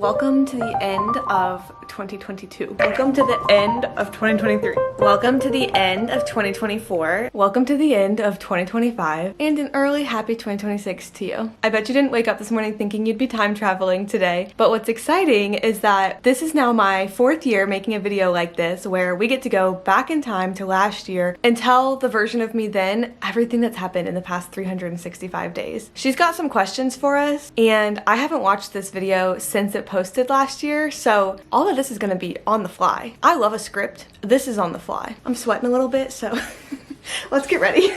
Welcome to the end of 2022. Welcome to the end of 2023. Welcome to the end of 2024. Welcome to the end of 2025. And an early happy 2026 to you. I bet you didn't wake up this morning thinking you'd be time traveling today. But what's exciting is that this is now my 4th year making a video like this where we get to go back in time to last year and tell the version of me then everything that's happened in the past 365 days. She's got some questions for us and I haven't watched this video since it posted last year, so all of this is gonna be on the fly. I love a script. This is on the fly. I'm sweating a little bit, so let's get ready.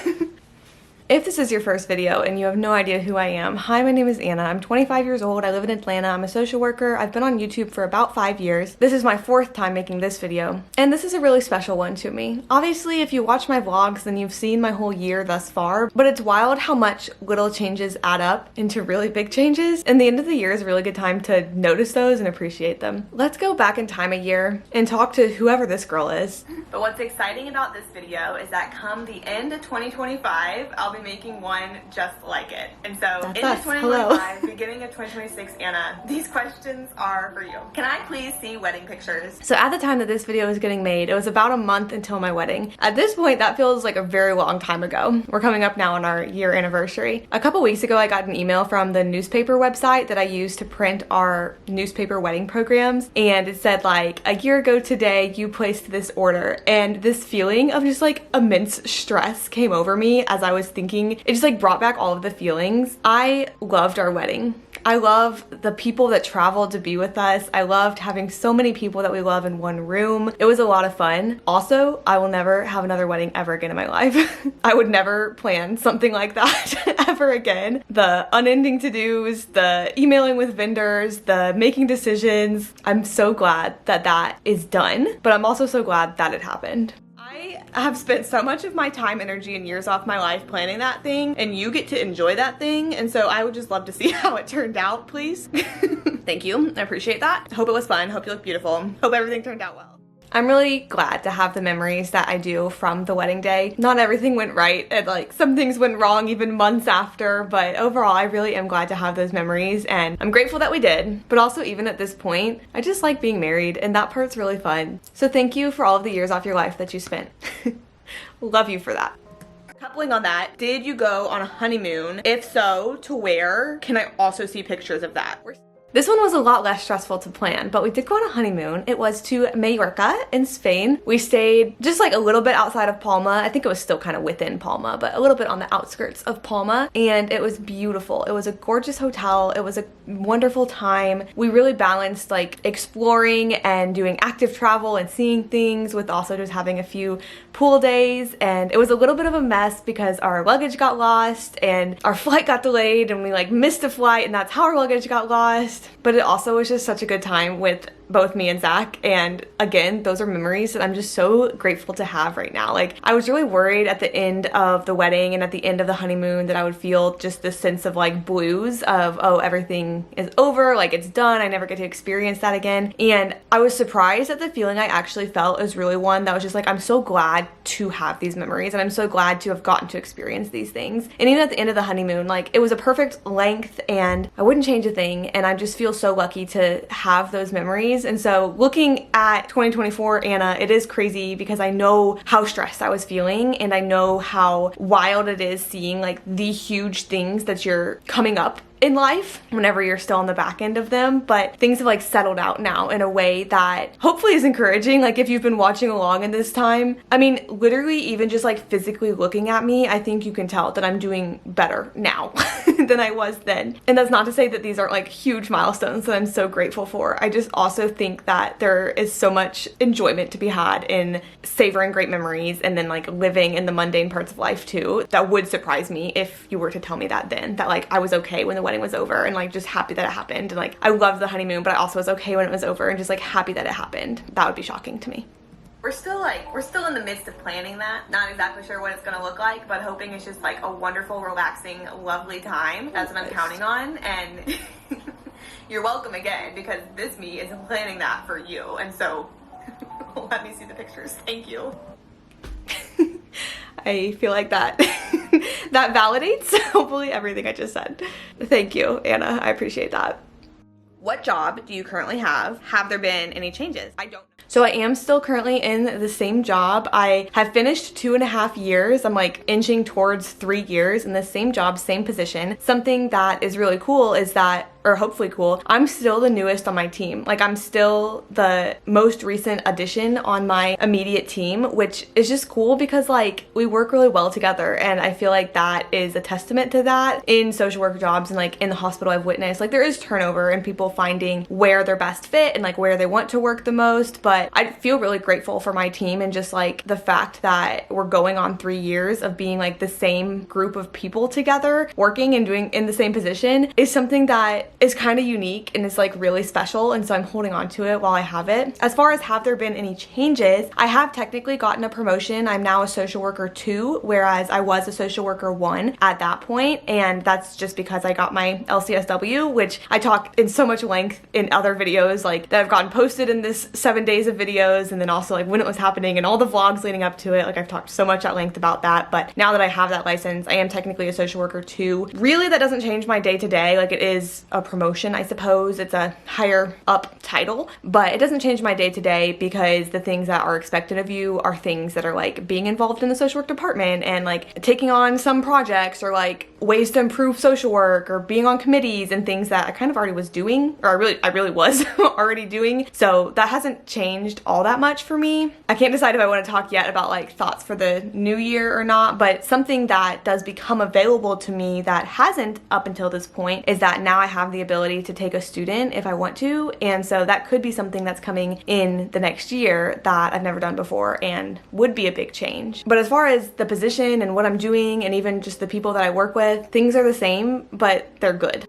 If this is your first video and you have no idea who I am, hi, my name is Anna. I'm 25 years old. I live in Atlanta. I'm a social worker. I've been on YouTube for about 5 years. This is my 4th time making this video, and this is a really special one to me. Obviously, if you watch my vlogs, then you've seen my whole year thus far, but it's wild how much little changes add up into really big changes, and the end of the year is a really good time to notice those and appreciate them. Let's go back in time a year and talk to whoever this girl is. But what's exciting about this video is that come the end of 2025, I'll be making one just like it. And so That's into us. 2025, beginning of 2026, Anna, these questions are for you. Can I please see wedding pictures? So at the time that this video was getting made, it was about a month until my wedding. At this point, that feels like a very long time ago. We're coming up now on our year anniversary. A couple weeks ago, I got an email from the newspaper website that I use to print our newspaper wedding programs, and it said like, a year ago today, you placed this order. And this feeling of just like immense stress came over me as I was thinking. It just like brought back all of the feelings. I loved our wedding. I love the people that traveled to be with us. I loved having so many people that we love in one room. It was a lot of fun. Also, I will never have another wedding ever again in my life. I would never plan something like that ever again. The unending to-dos, the emailing with vendors, the making decisions. I'm so glad that that is done, but I'm also so glad that it happened. I have spent so much of my time, energy, and years off my life planning that thing, and you get to enjoy that thing, and so I would just love to see how it turned out, please. Thank you. I appreciate that. Hope it was fun. Hope you look beautiful. Hope everything turned out well. I'm really glad to have the memories that I do from the wedding day. Not everything went right, and like some things went wrong even months after, but overall I really am glad to have those memories, and I'm grateful that we did. But also, even at this point, I just like being married, and that part's really fun. So thank you for all of the years off your life that you spent. Love you for that. Coupling on that, did you go on a honeymoon? If so, to where? Can I also see pictures of that? This one was a lot less stressful to plan, but we did go on a honeymoon. It was to Mallorca in Spain. We stayed just like a little bit outside of Palma. I think it was still kind of within Palma, but a little bit on the outskirts of Palma, and it was beautiful. It was a gorgeous hotel. It was a wonderful time. We really balanced like exploring and doing active travel and seeing things with also just having a few pool days, and it was a little bit of a mess because our luggage got lost and our flight got delayed and we like missed a flight, and that's how our luggage got lost. But it also was just such a good time with both me and Zach, and again, those are memories that I'm just so grateful to have right now. Like, I was really worried at the end of the wedding and at the end of the honeymoon that I would feel just this sense of like blues of, oh, everything is over, like it's done, I never get to experience that again. And I was surprised that the feeling I actually felt is really one that was just like, I'm so glad to have these memories, and I'm so glad to have gotten to experience these things. And even at the end of the honeymoon, like it was a perfect length and I wouldn't change a thing, and I just feel so lucky to have those memories. And so looking at 2024, Anna, it is crazy because I know how stressed I was feeling, and I know how wild it is seeing like the huge things that you're coming up in life whenever you're still on the back end of them, but things have like settled out now in a way that hopefully is encouraging. Like if you've been watching along in this time, I mean, literally even just like physically looking at me, I think you can tell that I'm doing better now than I was then. And that's not to say that these aren't like huge milestones that I'm so grateful for. I just also think that there is so much enjoyment to be had in savoring great memories and then like living in the mundane parts of life too. That would surprise me if you were to tell me that then, that like I was okay when the wedding was over and like just happy that it happened, and like I loved the honeymoon, but I also was okay when it was over and just like happy that it happened. That would be shocking to me. We're still in the midst of planning that. Not exactly sure what it's gonna look like, but hoping it's just like a wonderful, relaxing, lovely time. That's what I'm counting on, and you're welcome again, because this me is planning that for you, and so let me see the pictures. Thank you. I feel like that that validates hopefully everything I just said. Thank you, Anna. I appreciate that. What job do you currently have? Have there been any changes? I don't know. So I am still currently in the same job. I have finished 2.5 years. I'm like inching towards 3 years in the same job, same position. Something that is really cool is that, or hopefully cool, I'm still the newest on my team. Like, I'm still the most recent addition on my immediate team, which is just cool because like we work really well together, and I feel like that is a testament to that. In social work jobs and like in the hospital, I've witnessed like there is turnover and people finding where they're best fit and like where they want to work the most, but I feel really grateful for my team and just like the fact that we're going on 3 years of being like the same group of people together working and doing in the same position is something that is kind of unique and is like really special, and so I'm holding on to it while I have it. As far as have there been any changes, I have technically gotten a promotion. I'm now a social worker 2, whereas I was a social worker 1 at that point, and that's just because I got my LCSW, which I talk in so much length in other videos like that have gotten posted in this 7 days of videos, and then also like when it was happening and all the vlogs leading up to it. Like, I've talked so much at length about that, but now that I have that license, I am technically a social worker 2. Really, that doesn't change my day-to-day. Like, it is a promotion, I suppose. It's a higher up title, but it doesn't change my day-to-day because the things that are expected of you are things that are like being involved in the social work department and like taking on some projects or like ways to improve social work or being on committees and things that I kind of already was doing, or I really was already doing. So that hasn't changed all that much for me. I can't decide if I want to talk yet about like thoughts for the new year or not, but something that does become available to me that hasn't up until this point is that now I have the ability to take a student if I want to, and so that could be something that's coming in the next year that I've never done before and would be a big change. But as far as the position and what I'm doing and even just the people that I work with, things are the same, but they're good.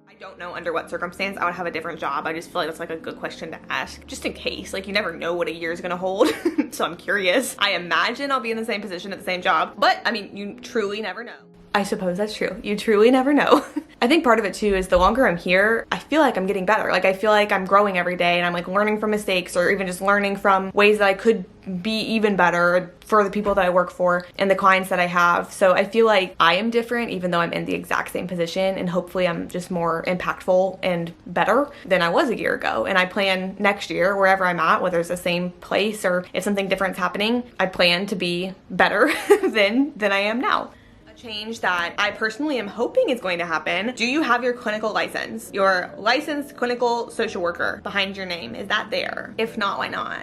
I don't know under what circumstance I would have a different job. I just feel like that's like a good question to ask, just in case. Like, you never know what a year is gonna hold. So I'm curious. I imagine I'll be in the same position at the same job, but I mean, you truly never know. I suppose that's true. You truly never know. I think part of it too is the longer I'm here, I feel like I'm getting better. Like, I feel like I'm growing every day and I'm like learning from mistakes or even just learning from ways that I could be even better for the people that I work for and the clients that I have. So I feel like I am different even though I'm in the exact same position, and hopefully I'm just more impactful and better than I was a year ago. And I plan next year, wherever I'm at, whether it's the same place or if something different's happening, I plan to be better than I am now. Change that I personally am hoping is going to happen. Do you have your clinical license? Your licensed clinical social worker behind your name, is that there? If not, why not?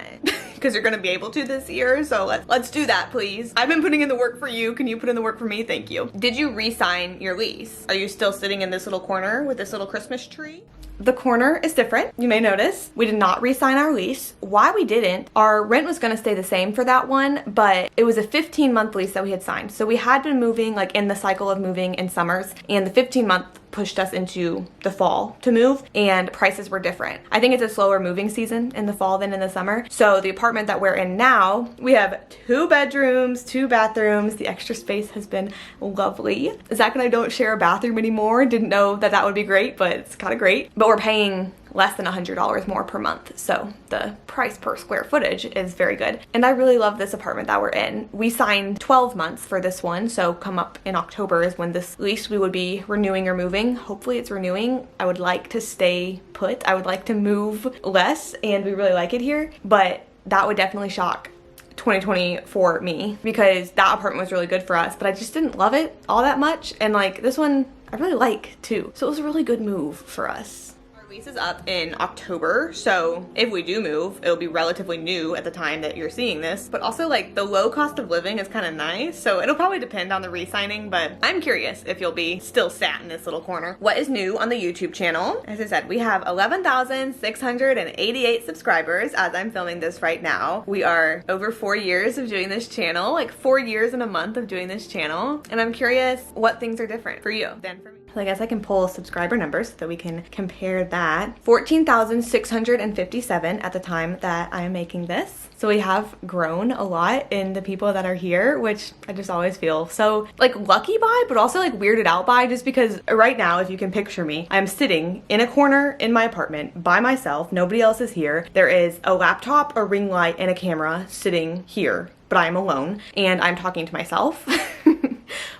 Because you're gonna be able to this year, so let's do that, please. I've been putting in the work for you. Can you put in the work for me? Thank you. Did you re-sign your lease? Are you still sitting in this little corner with this little Christmas tree? The corner is different, you may notice. We did not re-sign our lease. Why we didn't, our rent was gonna stay the same for that one, but it was a 15-month lease that we had signed. So we had been moving like in the cycle of moving in summers, and the 15-month pushed us into the fall to move, and prices were different. I think it's a slower moving season in the fall than in the summer. So the apartment that we're in now, we have 2 bedrooms, 2 bathrooms. The extra space has been lovely. Zach and I don't share a bathroom anymore. Didn't know that that would be great, but it's kind of great. But we're paying less than $100 more per month. So the price per square footage is very good. And I really love this apartment that we're in. We signed 12 months for this one. So come up in October is when this lease we would be renewing or moving. Hopefully it's renewing. I would like to stay put. I would like to move less, and we really like it here, but that would definitely shock 2020 for me because that apartment was really good for us, but I just didn't love it all that much. And like this one, I really like too. So it was a really good move for us. Lease is up in October, so if we do move, it'll be relatively new at the time that you're seeing this, but also like the low cost of living is kind of nice, so it'll probably depend on the re-signing, but I'm curious if you'll be still sat in this little corner. What is new on the YouTube channel? As I said, we have 11,688 subscribers as I'm filming this right now. We are over 4 years of doing this channel, like 4 years and a month of doing this channel, and I'm curious what things are different for you than for me. So I guess I can pull subscriber numbers so that we can compare that. 14,657 at the time that I am making this. So we have grown a lot in the people that are here, which I just always feel so like lucky by, but also like weirded out by, just because right now, if you can picture me, I'm sitting in a corner in my apartment by myself. Nobody else is here. There is a laptop, a ring light, and a camera sitting here, but I'm alone and I'm talking to myself.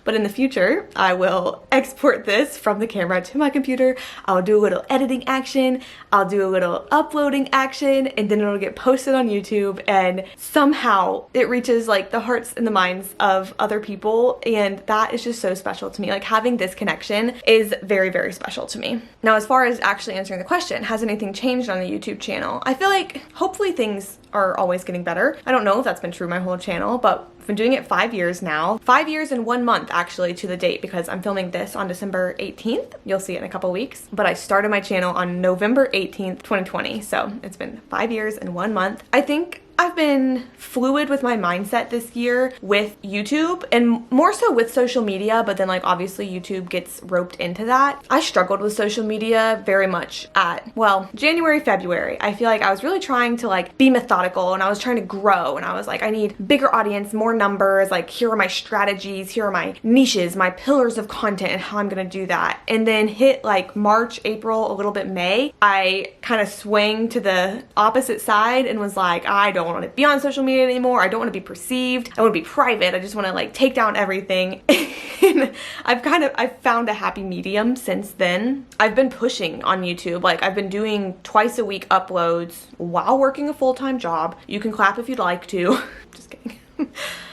but in the future, I will export this from the camera to my computer. I'll do a little editing action, I'll do a little uploading action, and then it'll get posted on YouTube, and somehow it reaches like the hearts and the minds of other people, and that is just so special to me. Like, having this connection is very, very special to me. Now, as far as actually answering the question, has anything changed on the YouTube channel? I feel like hopefully things are always getting better. I don't know if that's been true my whole channel, but I've been doing it 5 years now. 5 years and 1 month actually to the date, because I'm filming this on December 18th. You'll see it in a couple weeks. But I started my channel on November 18th, 2020. So it's been 5 years and 1 month. I think I've been fluid with my mindset this year with YouTube, and more so with social media, but then like obviously YouTube gets roped into that. I struggled with social media very much at, well, January, February. I feel like I was really trying to like be methodical, and I was trying to grow, and I was like, I need bigger audience, more numbers, like here are my strategies, here are my niches, my pillars of content, and how I'm gonna do that. And then hit like March, April, a little bit May, I kind of swang to the opposite side and was like, I don't want to be on social media anymore. I don't want to be perceived. I want to be private. I just want to like take down everything. And I've found a happy medium since then. I've been pushing on YouTube. Like, I've been doing twice a week uploads while working a full-time job. You can clap if you'd like to. Just kidding.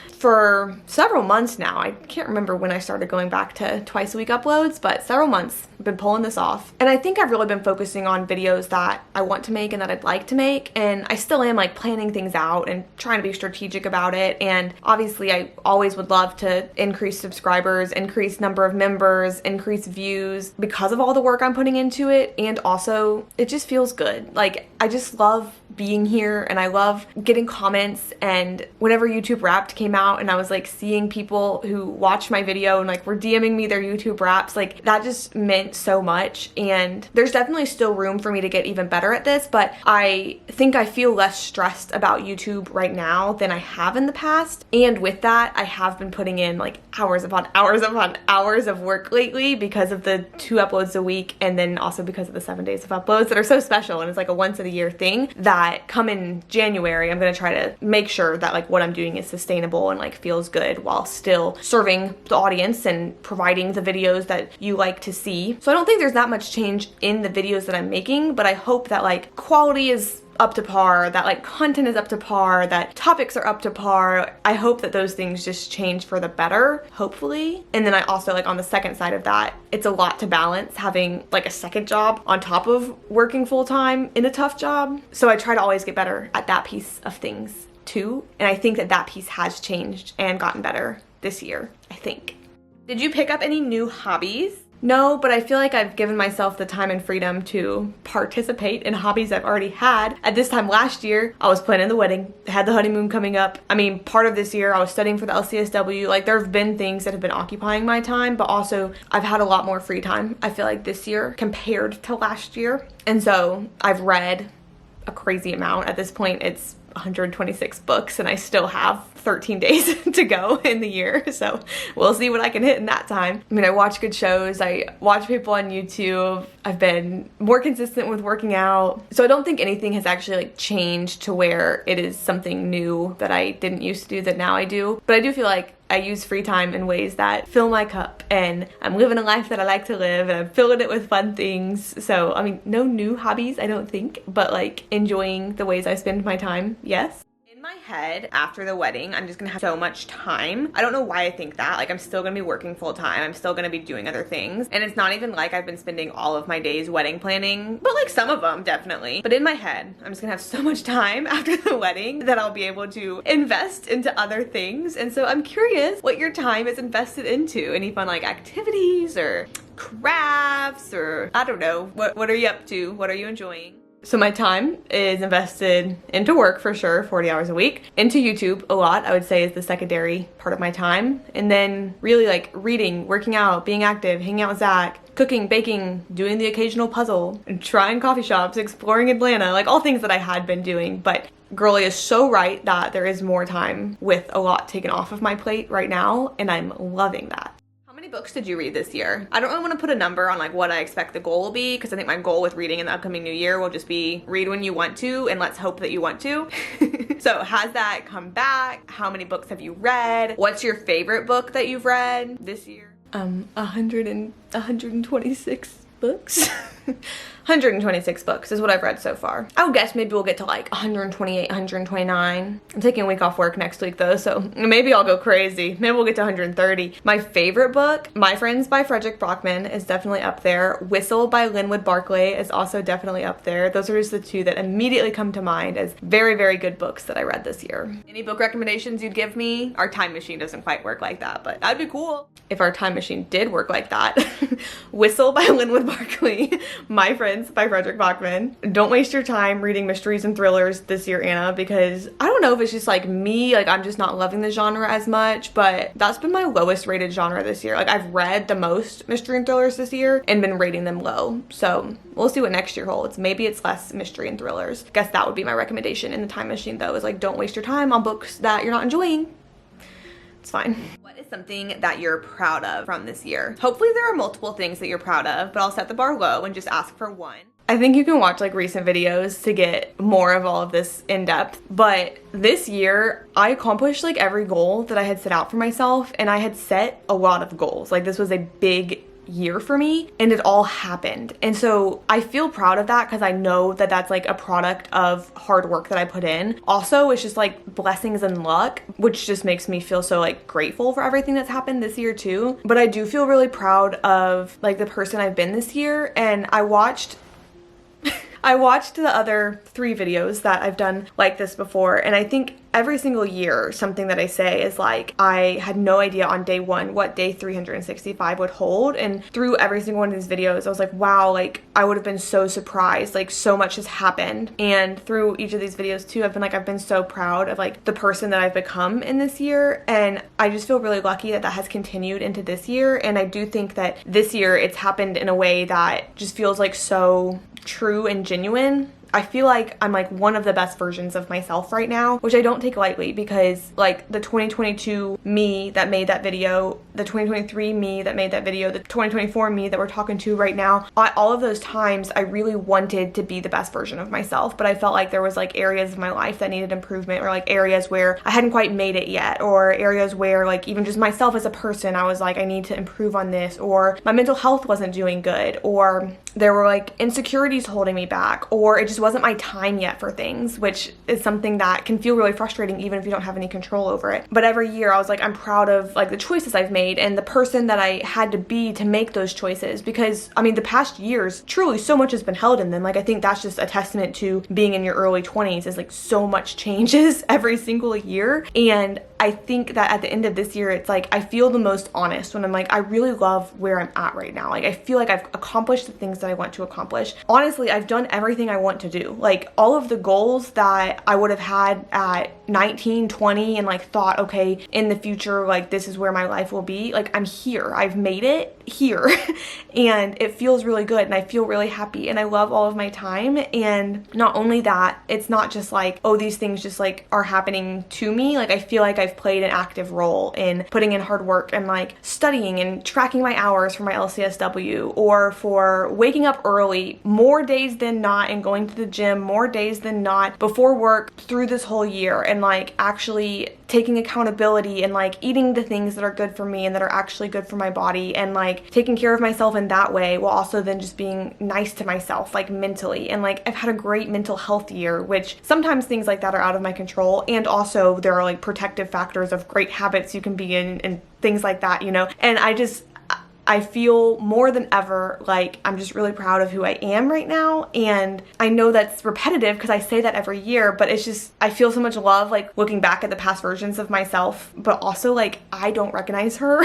For several months now. I can't remember when I started going back to twice a week uploads, but several months I've been pulling this off. And I think I've really been focusing on videos that I want to make and that I'd like to make, and I still am like planning things out and trying to be strategic about it. And obviously I always would love to increase subscribers, increase number of members, increase views because of all the work I'm putting into it, and also it just feels good. Like, I just love being here, and I love getting comments. And whenever YouTube Wrapped came out and I was like seeing people who watched my video and like were DMing me their YouTube Wraps, like that just meant so much. And there's definitely still room for me to get even better at this, but I think I feel less stressed about YouTube right now than I have in the past. And with that, I have been putting in like hours upon hours upon hours of work lately because of the 2 uploads a week, and then also because of the 7 days of uploads that are so special, and it's like a once in a year thing that come in January, I'm gonna try to make sure that like what I'm doing is sustainable and like feels good while still serving the audience and providing the videos that you like to see. So I don't think there's that much change in the videos that I'm making, but I hope that like quality is up to par, that like content is up to par, that topics are up to par. I hope that those things just change for the better, hopefully. And then I also, like, on the second side of that, it's a lot to balance having like a second job on top of working full-time in a tough job. So I try to always get better at that piece of things too. And I think that that piece has changed and gotten better this year, I think. Did you pick up any new hobbies? No, but I feel like I've given myself the time and freedom to participate in hobbies I've already had. At this time last year, I was planning the wedding, had the honeymoon coming up. I mean, part of this year I was studying for the LCSW. Like, there have been things that have been occupying my time, but also I've had a lot more free time, I feel like, this year compared to last year. And so I've read a crazy amount. At this point, it's 126 books, and I still have 13 days to go in the year, so we'll see what I can hit in that time. I mean, I watch good shows, I watch people on YouTube, I've been more consistent with working out, so I don't think anything has actually like changed to where it is something new that I didn't used to do that now I do. But I do feel like I use free time in ways that fill my cup, and I'm living a life that I like to live, and I'm filling it with fun things. So, I mean, no new hobbies, I don't think, but like enjoying the ways I spend my time, yes. In my head, after the wedding, I'm just gonna have so much time. I don't know why I think that. Like, I'm still gonna be working full time. I'm still gonna be doing other things. And it's not even like I've been spending all of my days wedding planning, but like some of them, definitely. But in my head, I'm just gonna have so much time after the wedding that I'll be able to invest into other things. And so I'm curious what your time is invested into. Any fun like activities or crafts, or I don't know. What are you up to? What are you enjoying? So my time is invested into work for sure, 40 hours a week. Into YouTube a lot, I would say, is the secondary part of my time. And then really like reading, working out, being active, hanging out with Zach, cooking, baking, doing the occasional puzzle, and trying coffee shops, exploring Atlanta, like all things that I had been doing. But Girlie is so right that there is more time with a lot taken off of my plate right now, and I'm loving that. How many books did you read this year? I don't really want to put a number on like what I expect the goal will be, because I think my goal with reading in the upcoming new year will just be read when you want to, and let's hope that you want to. So has that come back? How many books have you read? What's your favorite book that you've read this year? 126 books. 126 books is what I've read so far. I would guess maybe we'll get to like 128, 129. I'm taking a week off work next week though, so maybe I'll go crazy. Maybe we'll get to 130. My favorite book, My Friends by Frederick Brockman, is definitely up there. Whistle by Linwood Barclay is also definitely up there. Those are just the two that immediately come to mind as very, very good books that I read this year. Any book recommendations you'd give me? Our time machine doesn't quite work like that, but that'd be cool if our time machine did work like that. Whistle by Linwood Barclay, My Friends by Frederick Brockman. Don't waste your time reading mysteries and thrillers this year, Anna, because I don't know if it's just like me, like I'm just not loving the genre as much, but that's been my lowest rated genre this year. Like I've read the most mystery and thrillers this year and been rating them low. So we'll see what next year holds. Maybe it's less mystery and thrillers. Guess that would be my recommendation in the time machine though, is like don't waste your time on books that you're not enjoying. It's fine. What is something that you're proud of from this year? Hopefully there are multiple things that you're proud of, but I'll set the bar low and just ask for one. I think you can watch like recent videos to get more of all of this in depth, but this year I accomplished like every goal that I had set out for myself, and I had set a lot of goals. Like this was a big year for me and it all happened, and so I feel proud of that because I know that that's like a product of hard work that I put in. Also, it's just like blessings and luck, which just makes me feel so like grateful for everything that's happened this year too. But I do feel really proud of like the person I've been this year, and I watched the other 3 videos that I've done like this before, and I think every single year something that I say is like I had no idea on day 1 what day 365 would hold, and through every single one of these videos I was like, wow, like I would have been so surprised, like so much has happened. And through each of these videos too, I've been so proud of like the person that I've become in this year, and I just feel really lucky that that has continued into this year. And I do think that this year it's happened in a way that just feels like so true and genuine. I feel like I'm like one of the best versions of myself right now, which I don't take lightly, because like the 2022 me that made that video, the 2023 me that made that video, the 2024 me that we're talking to right now, all of those times I really wanted to be the best version of myself, but I felt like there was like areas of my life that needed improvement, or like areas where I hadn't quite made it yet, or areas where like even just myself as a person, I was like, I need to improve on this, or my mental health wasn't doing good, or there were like insecurities holding me back, or it just wasn't my time yet for things, which is something that can feel really frustrating even if you don't have any control over it. But every year I was like, I'm proud of like the choices I've made and the person that I had to be to make those choices, because I mean the past years truly so much has been held in them. Like I think that's just a testament to being in your early 20s, is like so much changes every single year. And I think that at the end of this year, it's like I feel the most honest when I'm like, I really love where I'm at right now. Like I feel like I've accomplished the things that I want to accomplish. Honestly, I've done everything I want to do. Like all of the goals that I would have had at 19, 20 and like thought, okay, in the future, like this is where my life will be. Like I'm here. I've made it here and it feels really good and I feel really happy and I love all of my time. And not only that, it's not just like, oh, these things just like are happening to me. Like I feel like I've played an active role in putting in hard work and like studying and tracking my hours for my LCSW, or for waking up early more days than not and going to the gym more days than not before work through this whole year, and like actually taking accountability and like eating the things that are good for me and that are actually good for my body, and like taking care of myself in that way, while also then just being nice to myself like mentally. And like I've had a great mental health year, which sometimes things like that are out of my control, and also there are like protective factors of great habits you can be in and things like that, you know. And I feel more than ever like I'm just really proud of who I am right now. And I know that's repetitive because I say that every year, but it's just, I feel so much love like looking back at the past versions of myself, but also like I don't recognize her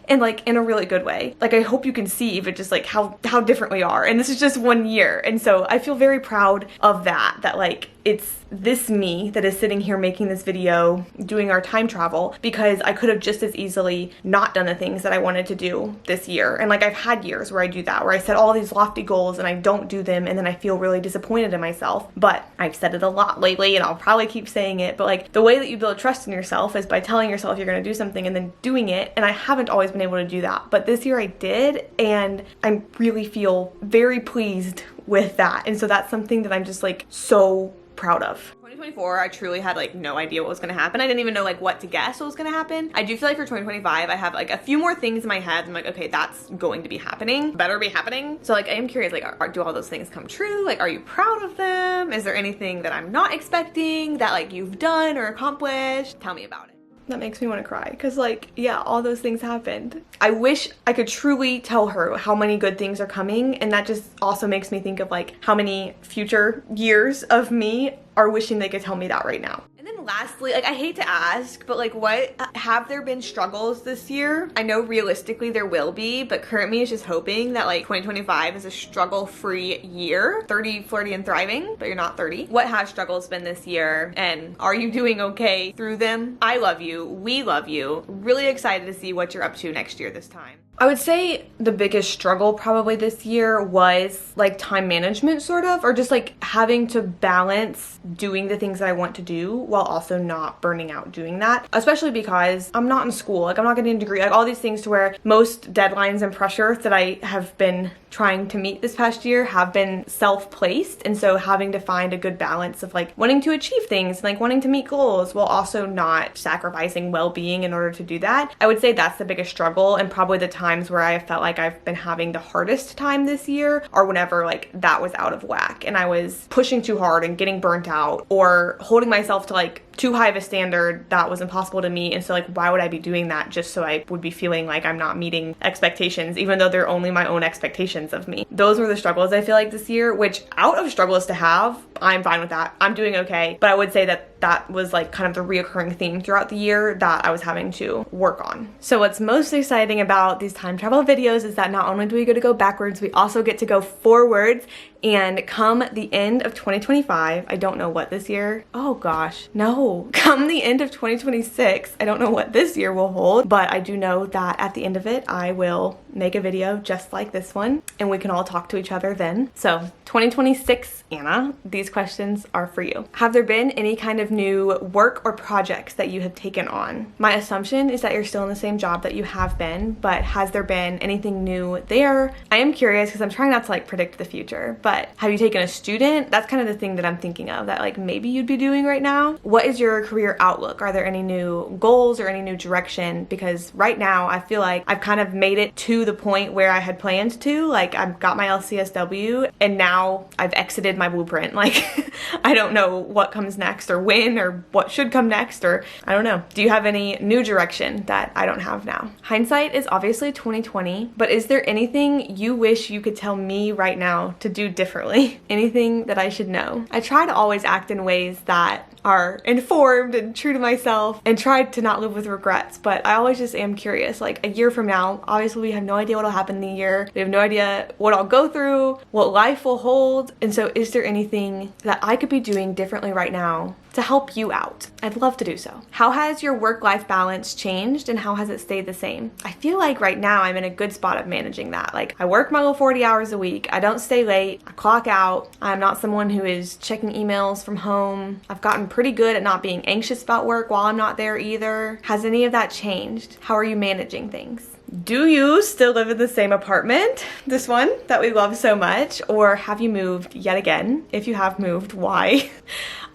and like in a really good way. Like I hope you can see even just like how different we are, and this is just 1 year. And so I feel very proud of that like it's this me that is sitting here making this video, doing our time travel, because I could have just as easily not done the things that I wanted to do this year. And like I've had years where I do that, where I set all these lofty goals and I don't do them and then I feel really disappointed in myself. But I've said it a lot lately and I'll probably keep saying it, but like the way that you build trust in yourself is by telling yourself you're going to do something and then doing it. And I haven't always been able to do that, but this year I did, and I really feel very pleased with that. And so that's something that I'm just like so proud of. 2024, I truly had like no idea what was going to happen. I didn't even know like what to guess what was going to happen. I do feel like for 2025, I have like a few more things in my head. I'm like, okay, that's going to be happening. Better be happening. So like I am curious, like do all those things come true? Like, are you proud of them? Is there anything that I'm not expecting that like you've done or accomplished? Tell me about it. That makes me want to cry because like, yeah, all those things happened. I wish I could truly tell her how many good things are coming, and that just also makes me think of like how many future years of me are wishing they could tell me that right now. And then lastly, like I hate to ask, but like what have there been struggles this year? I know realistically there will be, but current me is just hoping that like 2025 is a struggle-free year. 30, flirty, and thriving, but you're not 30. What have struggles been this year, and are you doing okay through them? I love you. We love you. Really excited to see what you're up to next year this time. I would say the biggest struggle probably this year was like time management sort of, or just like having to balance doing the things that I want to do while also not burning out doing that, especially because I'm not in school, like I'm not getting a degree, like all these things to where most deadlines and pressure that I have been trying to meet this past year have been self-placed. And so having to find a good balance of like wanting to achieve things, like wanting to meet goals while also not sacrificing well-being in order to do that. I would say that's the biggest struggle, and probably the times where I felt like I've been having the hardest time this year are whenever like that was out of whack and I was pushing too hard and getting burnt out, or holding myself to like too high of a standard that was impossible to meet. And so like, why would I be doing that just so I would be feeling like I'm not meeting expectations, even though they're only my own expectations of me? Those were the struggles I feel like this year, which out of struggles to have, I'm fine with that. I'm doing okay. But I would say that that was like kind of the reoccurring theme throughout the year that I was having to work on. So what's most exciting about these time travel videos is that not only do we get to go backwards, we also get to go forwards. And come the end of 2025, I don't know what this year, oh gosh, no. Come the end of 2026, I don't know what this year will hold, but I do know that at the end of it, I will make a video just like this one, and we can all talk to each other then. So 2026, Anna, these questions are for you. Have there been any kind of new work or projects that you have taken on? My assumption is that you're still in the same job that you have been, but has there been anything new there? I am curious because I'm trying not to like predict the future, but have you taken a student? That's kind of the thing that I'm thinking of that like maybe you'd be doing right now. What is your career outlook? Are there any new goals or any new direction? Because right now I feel like I've kind of made it to the point where I had planned to. Like I've got my LCSW and now I've exited my blueprint. Like I don't know what comes next or when or what should come next, or I don't know. Do you have any new direction that I don't have now? Hindsight is obviously 2020, but is there anything you wish you could tell me right now to do differently? Anything that I should know? I try to always act in ways that are informed and true to myself and try to not live with regrets, but I always just am curious. Like a year from now, obviously we have no idea what will happen in the year. We have no idea what I'll go through, what life will hold. And so is there anything that I could be doing differently right now to help you out? I'd love to do so. How has your work-life balance changed and how has it stayed the same? I feel like right now I'm in a good spot of managing that. Like I work my little 40 hours a week. I don't stay late. I clock out. I'm not someone who is checking emails from home. I've gotten pretty good at not being anxious about work while I'm not there either. Has any of that changed? How are you managing things? Do you still live in the same apartment, this one that we love so much, or have you moved yet again? If you have moved, why?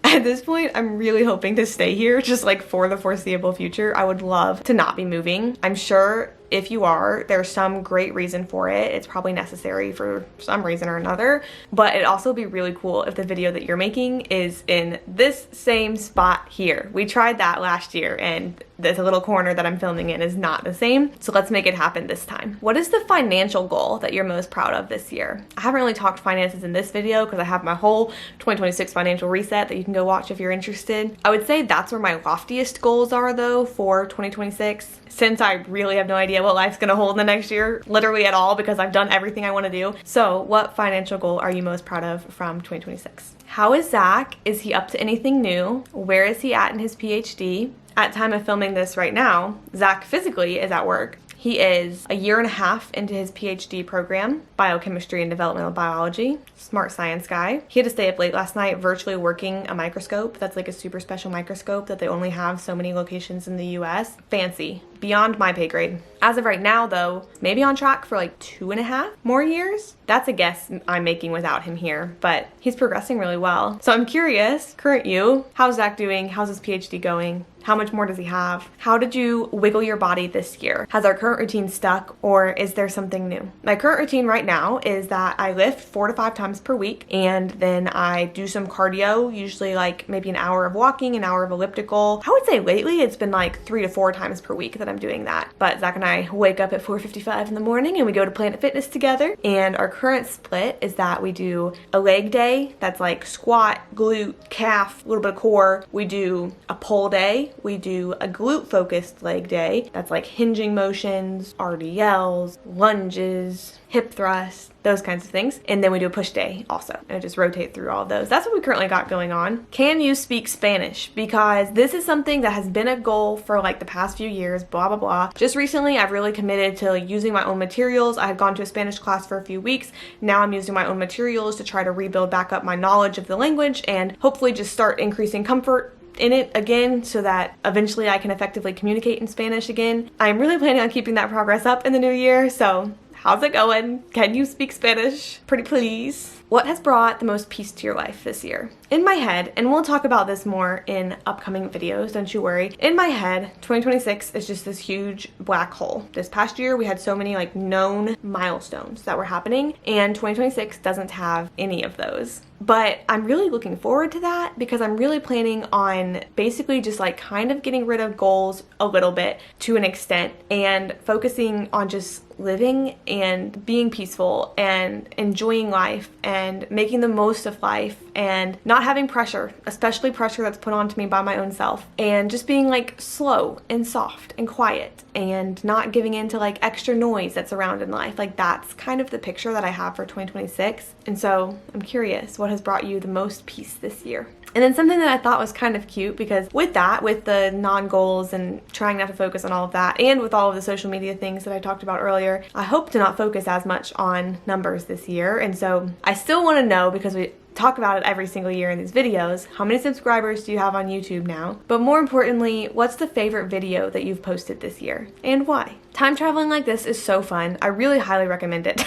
At this point, I'm really hoping to stay here just like for the foreseeable future. I would love to not be moving. I'm sure if you are, there's some great reason for it. It's probably necessary for some reason or another, but it'd also be really cool if the video that you're making is in this same spot here. We tried that last year and this little corner that I'm filming in is not the same. So let's make it happen this time. What is the financial goal that you're most proud of this year? I haven't really talked finances in this video because I have my whole 2026 financial reset that you can go watch if you're interested. I would say that's where my loftiest goals are though for 2026, since I really have no idea what life's gonna hold in the next year, literally at all, because I've done everything I wanna do. So what financial goal are you most proud of from 2026? How is Zach? Is he up to anything new? Where is he at in his PhD? At time of filming this right now, Zach physically is at work He is a year and a half into his PhD program, biochemistry and developmental biology. Smart science guy. He had to stay up late last night virtually working a microscope. That's like a super special microscope that they only have so many locations in the US. Fancy. Beyond my pay grade. As of right now though, maybe on track for like 2.5 more years. That's a guess I'm making without him here, but he's progressing really well. So I'm curious, current you, how's Zach doing? How's his PhD going? How much more does he have? How did you wiggle your body this year? Has our current routine stuck, or is there something new? My current routine right now is that I lift 4 to 5 times per week, and then I do some cardio, usually like maybe an hour of walking, an hour of elliptical. I would say lately it's been like 3 to 4 times per week that I'm doing that. But Zach and I wake up at 4:55 in the morning and we go to Planet Fitness together. And our current split is that we do a leg day, that's like squat, glute, calf, a little bit of core. We do a pull day. We do a glute focused leg day. That's like hinging motions, RDLs, lunges, hip thrusts, those kinds of things. And then we do a push day also. And I just rotate through all of those. That's what we currently got going on. Can you speak Spanish? Because this is something that has been a goal for like the past few years, blah, blah, blah. Just recently, I've really committed to using my own materials. I had gone to a Spanish class for a few weeks. Now I'm using my own materials to try to rebuild back up my knowledge of the language and hopefully just start increasing comfort in it again so that eventually I can effectively communicate in Spanish again. I'm really planning on keeping that progress up in the new year, so how's it going? Can you speak Spanish? Pretty please. What has brought the most peace to your life this year? In my head, and we'll talk about this more in upcoming videos, don't you worry. In my head, 2026 is just this huge black hole. This past year, we had so many like known milestones that were happening, and 2026 doesn't have any of those. But I'm really looking forward to that because I'm really planning on basically just like kind of getting rid of goals a little bit to an extent and focusing on just living and being peaceful and enjoying life and making the most of life and not having pressure, especially pressure that's put onto me by my own self, and just being like slow and soft and quiet and not giving into like extra noise that's around in life. Like that's kind of the picture that I have for 2026. And so I'm curious, what has brought you the most peace this year? And then something that I thought was kind of cute, because with that, with the non-goals and trying not to focus on all of that, and with all of the social media things that I talked about earlier, I hope to not focus as much on numbers this year. And so I still want to know, because we talk about it every single year in these videos, how many subscribers do you have on YouTube now? But more importantly, what's the favorite video that you've posted this year and why? Time traveling like this is so fun. I really highly recommend it.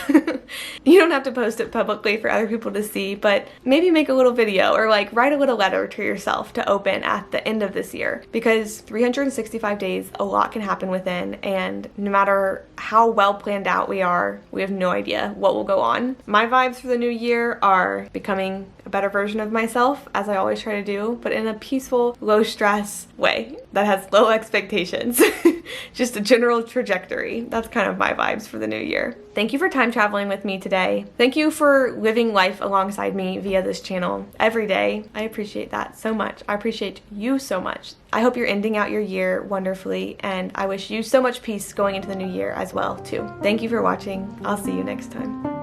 You don't have to post it publicly for other people to see, but maybe make a little video or like write a little letter to yourself to open at the end of this year, because 365 days, a lot can happen within, and no matter how well planned out we are, we have no idea what will go on. My vibes for the new year are becoming a better version of myself, as I always try to do, but in a peaceful, low stress way that has low expectations. Just a general trajectory. That's kind of my vibes for the new year. Thank you for time traveling with me today. Thank you for living life alongside me via this channel every day. I appreciate that so much. I appreciate you so much. I hope you're ending out your year wonderfully, and I wish you so much peace going into the new year as well too. Thank you for watching. I'll see you next time.